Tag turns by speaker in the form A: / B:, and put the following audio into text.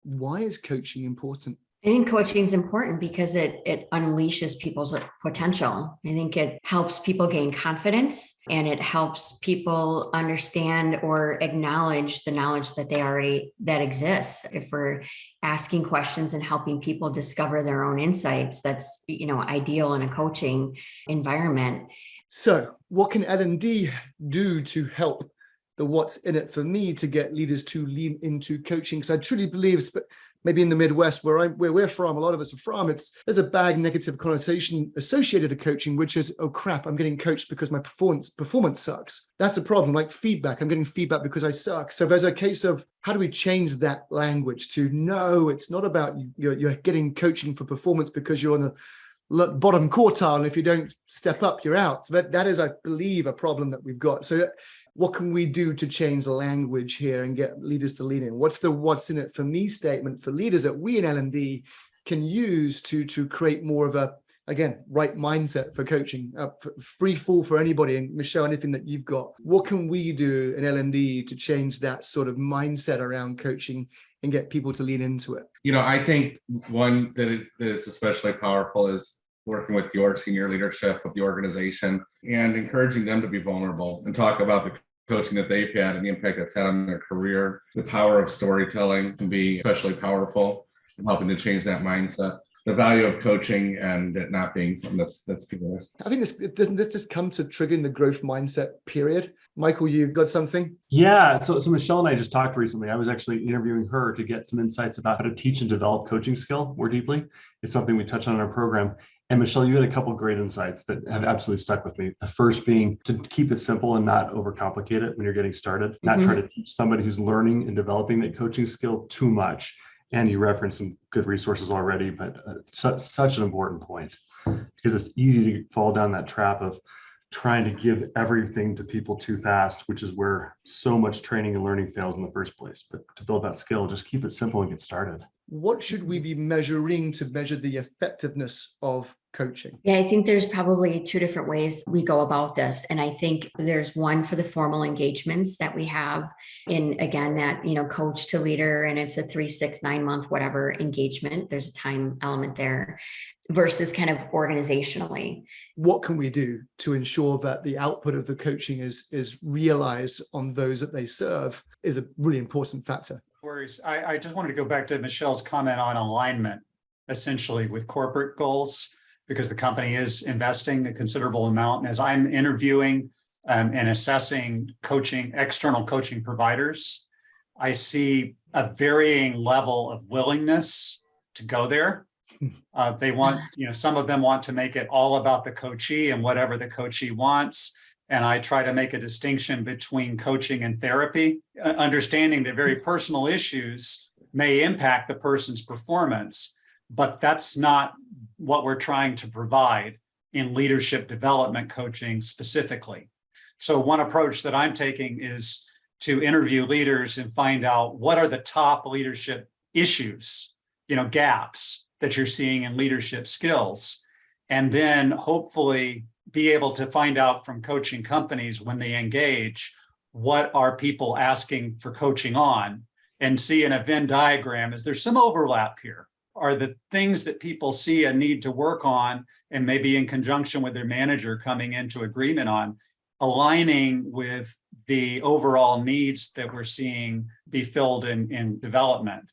A: Why is coaching important?
B: I think coaching is important because it unleashes people's potential. I think it helps people gain confidence and it helps people understand or acknowledge the knowledge that that exists. If we're asking questions and helping people discover their own insights, that's, ideal in a coaching environment.
A: So what can L&D do to help the what's in it for me to get leaders to lean into coaching? Because I truly believe, maybe in the Midwest where we're from, a lot of us are from, there's a bad negative connotation associated to coaching, which is, oh crap, I'm getting coached because my performance sucks. That's a problem. Like feedback, I'm getting feedback because I suck. So there's a case of how do we change that language to no, it's not about you're getting coaching for performance because you're on the bottom quartile, and if you don't step up, you're out. So that is, I believe, a problem that we've got. So what can we do to change the language here and get leaders to lean in? What's the what's in it for me statement for leaders that we in L&D can use to create more of a, again, right mindset for coaching, free fall for anybody? And Michelle, anything that you've got, what can we do in L&D to change that sort of mindset around coaching and get people to lean into it?
C: I think one that is especially powerful is working with your senior leadership of the organization and encouraging them to be vulnerable and talk about the coaching that they've had and the impact that's had on their career. The power of storytelling can be especially powerful in helping to change that mindset. The value of coaching and it not being something that's people.
A: I think doesn't this just come to triggering the growth mindset period? Michael, you've got something?
D: Yeah. So Michelle and I just talked recently. I was actually interviewing her to get some insights about how to teach and develop coaching skill more deeply. It's something we touch on in our program. And Michelle, you had a couple of great insights that have absolutely stuck with me. The first being to keep it simple and not overcomplicate it when you're getting started, not try to teach somebody who's learning and developing that coaching skill too much. And you referenced some good resources already, but such an important point because it's easy to fall down that trap of trying to give everything to people too fast, which is where so much training and learning fails in the first place. But to build that skill, just keep it simple and get started.
A: What should we be measuring to measure the effectiveness of coaching?
B: Yeah, I think there's probably two different ways we go about this. And I think there's one for the formal engagements that we have in, again, that, coach to leader, and it's a 3, 6, 9 month, whatever engagement. There's a time element there versus kind of organizationally.
A: What can we do to ensure that the output of the coaching is realized on those that they serve is a really important factor?
E: I just wanted to go back to Michelle's comment on alignment, essentially with corporate goals, because the company is investing a considerable amount. And as I'm interviewing and assessing external coaching providers, I see a varying level of willingness to go there. They want, some of them want to make it all about the coachee and whatever the coachee wants. And I try to make a distinction between coaching and therapy, understanding that very personal issues may impact the person's performance, but that's not what we're trying to provide in leadership development coaching specifically. So one approach that I'm taking is to interview leaders and find out what are the top leadership issues, gaps that you're seeing in leadership skills, and then hopefully be able to find out from coaching companies when they engage, what are people asking for coaching on, and see in a Venn diagram, is there some overlap here? Are the things that people see a need to work on and maybe in conjunction with their manager coming into agreement on, aligning with the overall needs that we're seeing be filled in development?